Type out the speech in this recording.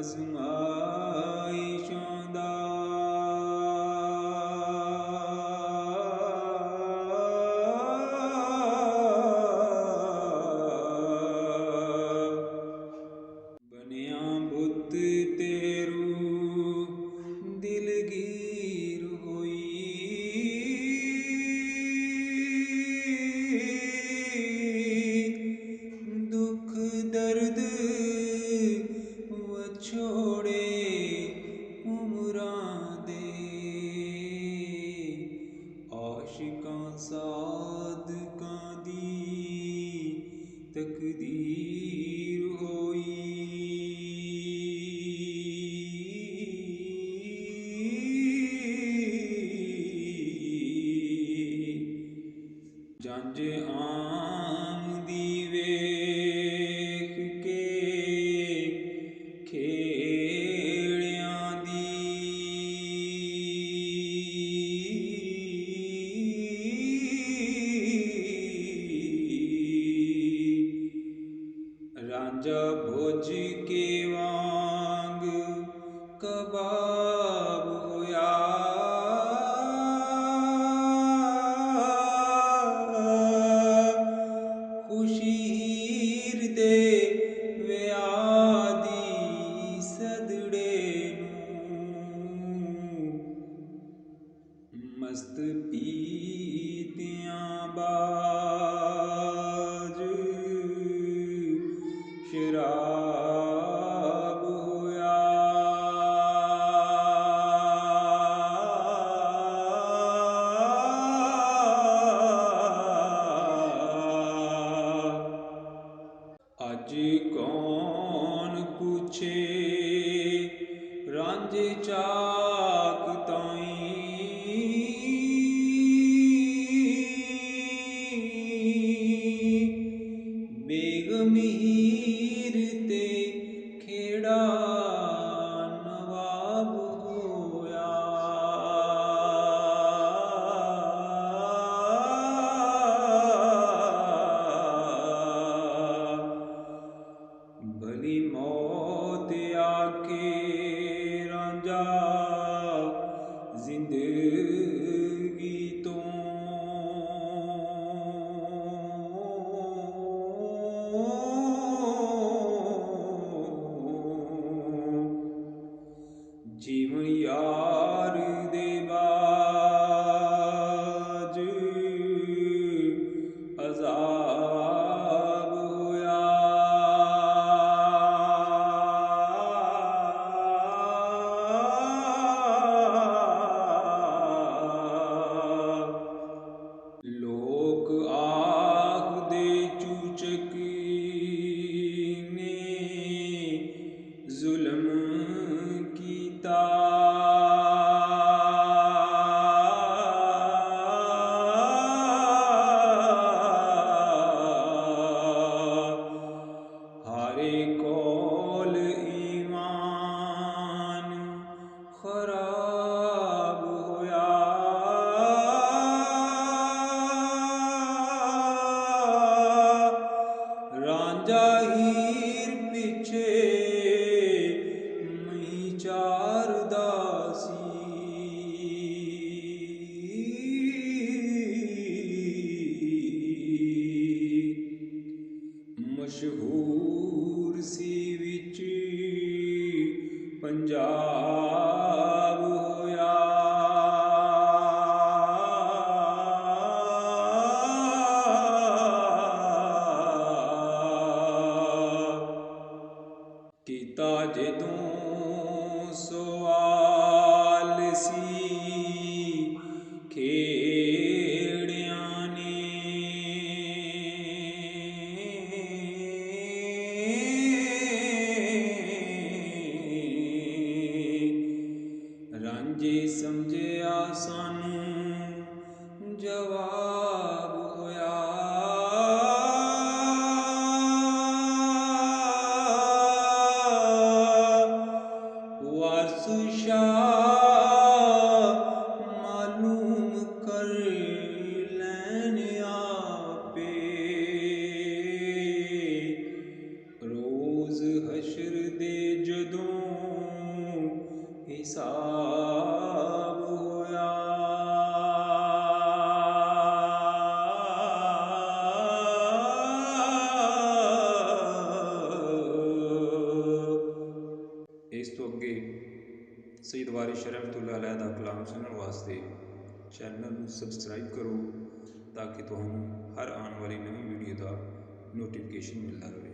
ਅਜ਼ਮਾਇਸ਼ਾਂ ਦਾ। ਬਣਿਆ ਬੁੱਤ ਤੇਰੂ ਦਿਲਗੀਰ ਹੋਈ, ਦੁੱਖ ਦਰਦ ਵਛੋੜੇ ਉਮਰਾਂ ਦੇ, ਆਸ਼ਿਕਾਂ ਸਾਧਕਾਂ ਦੀ ਤਕਦੀਰ ਹੋਈ। ਜੰਝ ਆਮਦੀ ਵੇਖ ਕੇ ਖੇੜਿਆਂ ਦੀ, ਰਾਂਝਾ ਭੁੱਜ ਕੇ ਵਾਂਗ ਕਬਾਬ ਹੋਇਆ, ਖੁਸ਼ੀ ਹੀਰ ਦੇ ਵਿਆਹ ਦੀ ਸਦੜੇ ਨੂੰ, ਮਸਤ ਪੀਤਿਆਂ ਬਾਜ ਸ਼ਰਾਬ ਹੋਇਆ। ਅੱਜ ਕੌਣ ਪੁੱਛੇ ਰਾਂਝੇ ਚਾਕ ਤਾਈਂ, ਬੇਗਮ ਹੀਰ ਤੇ ਖੇੜਾ ਨਵਾਬ ਹੋਇਆ। ਭਲੀ ਮੌਤ ਆਕੇ ਰਾਂਝਾ ਜ਼ਿੰਦਗੀ ਤੋਂ ਜੀਵਨ ਯਾਰ ਦੇ ਬਾਜ ਅਜ਼ਾਬ ਹੋਇਆ। ਲੋਕ ਆਖਦੇ ਚੂਚਕ ਨੇ ਜ਼ੁਲਮ ਕੀਤਾ, ਹਾਰੇ ਕੋਲ ਈਮਾਨ ਖਰਾਬ ਹੋਇਆ। ਰਾਂਝਾ ਹੀਰ ਪਿੱਛੇ ਮਹੀਂ ਚਾਰਦਾ ਸੀ, ਮਸ਼ਹੂਰ ਸੀ ਵਿੱਚ ਪੰਜਾਬ ਹੋਇਆ। ਕੀਤਾ ਜਦੋਂ ਸਵਾਲ ਸੀ ਖੇੜਿਆਂ ਨੇ, ਰਾਂਝੇ ਸਮਝਿਆ ਸਾਨੂੰ ਜਵਾਬ ਹੋਇਆ। ਵਾਰਸ ਸਈਦ ਵਾਰਿਸ ਰਹਿਮਤੁல்லாਹ ਅਲੈਹ ਦਾ ਕਲਾਮ ਸੁਣਨ ਵਾਸਤੇ ਚੈਨਲ ਨੂੰ ਸਬਸਕ੍ਰਾਈਬ ਕਰੋ ਤਾਂ ਕਿ ਤੁਹਾਨੂੰ ਹਰ ਆਉਣ ਵਾਲੀ ਨਵੀਂ ਵੀਡੀਓ ਦਾ ਨੋਟੀਫਿਕੇਸ਼ਨ ਮਿਲਦਾ ਰਹੇ।